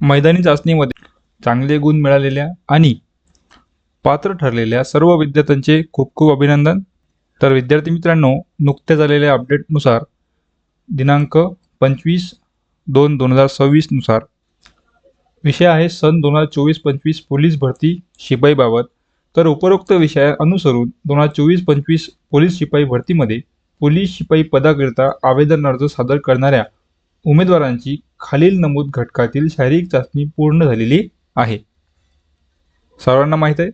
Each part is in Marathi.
मैदानी चाचणीमध्ये चांगले गुण मिळालेल्या आणि पात्र ठरलेल्या सर्व विद्यार्थ्यांचे खूप खूप अभिनंदन। तर विद्यार्थी मित्रांनो, नुकत्याच आलेल्या अपडेटनुसार दिनांक 25/2/2026 नुसार विषय आहे सन 2024-25 पोलीस भरती शिपाईबाबत। तर उपरोक्त विषया अनुसरून 2024-25 पोलीस शिपाई भरतीमध्ये पोलीस शिपाई पदाकरिता आवेदन अर्ज सादर करणाऱ्या उमेदवारांची खालील नमूद घटकातील शारीरिक चाचणी पूर्ण झालेली आहे, सर्वांना माहीत आहे।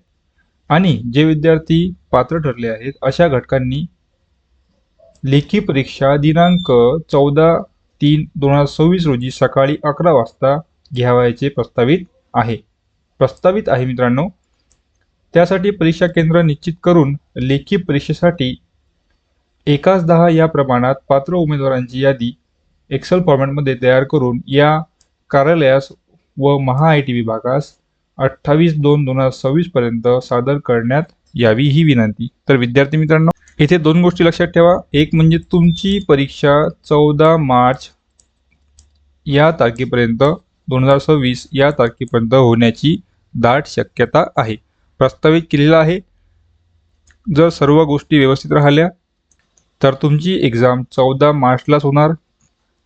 आणि जे विद्यार्थी पात्र ठरले आहेत अशा घटकांनी लेखी परीक्षा दिनांक 14/3/2026 रोजी सकाळी 11 वाजता घ्यावयाचे प्रस्तावित आहे मित्रांनो। त्यासाठी परीक्षा केंद्र निश्चित करून लेखी परीक्षेसाठी 1:10 या प्रमाणात पात्र उमेदवारांची यादी एक्सेल फॉर्मॅटमध्ये तयार करून या कार्यालयास व महा-IT विभागास 28/2/2026 पर्यंत सादर करण्यात यावी ही विनंती। तर विद्यार्थी मित्रांनो, इथे दोन गोष्टी लक्षात ठेवा। एक म्हणजे तुमची परीक्षा 14 मार्च या तारखेपर्यंत 2026 या तारखेपर्यंत होण्याची दाट शक्यता आहे, प्रस्तावित केलेला आहे। जर सर्व गोष्टी व्यवस्थित राहिल्या तर तुमची एक्झाम 14 मार्चलाच होणार।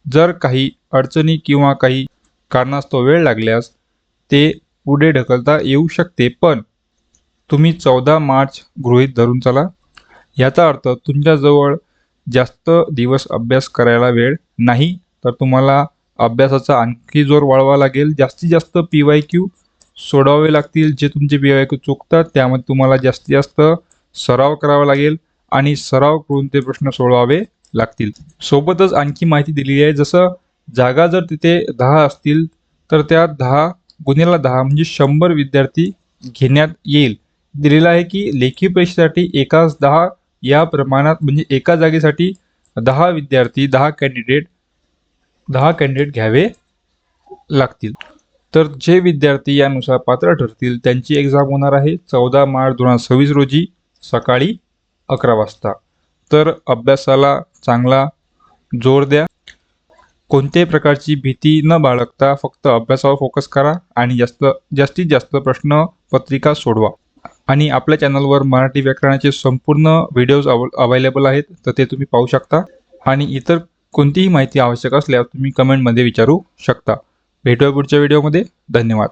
जर काही अडचणी किंवा काही कारणास्तव वेळ लागल्यास ते पुढे ढकलता येऊ शकते, पण तुम्ही 14 मार्च गृहीत धरून चला। याचा अर्थ तुमच्याजवळ जास्त दिवस अभ्यास करायला वेळ नाही, तर तुम्हाला अभ्यासाचा आणखी जोर वाढवावा लागेल। जास्तीत जास्त PYQ सोडवावे लागतील। जे तुमचे PYQ चुकतात त्यामध्ये तुम्हाला जास्तीत जास्त सराव करावा लागेल आणि सराव करून ते प्रश्न सोडवावे लागतील। सोबतच आणखी माहिती दिलेली आहे, जसं जागा जर तिथे 10 असतील तर त्या 10 गुणिले 10 म्हणजे 100 विद्यार्थी घेण्यात येईल। दिलेलं आहे की लेखी परीक्षेसाठी 1:10 या प्रमाणात म्हणजे एका जागेसाठी 10 विद्यार्थी 10 कॅन्डिडेट घ्यावे लागतील। तर जे विद्यार्थी यानुसार पात्र ठरतील त्यांची एक्झाम होणार आहे 14 मार्च 2026 रोजी सकाळी 11 वाजता। तर अभ्यासाला चांगला जोर द्या, कोणत्याही प्रकारची भीती न बाळगता फक्त अभ्यासावर फोकस करा आणि जास्तीत जास्त प्रश्न पत्रिका सोडवा। आणि आपल्या चॅनलवर मराठी व्याकरणाचे संपूर्ण व्हिडिओज अवेलेबल आहेत, तर ते तुम्ही पाहू शकता। आणि इतर कोणतीही माहिती आवश्यक असल्यास तुम्ही कमेंटमध्ये विचारू शकता। भेटूया पुढच्या व्हिडिओमध्ये। धन्यवाद।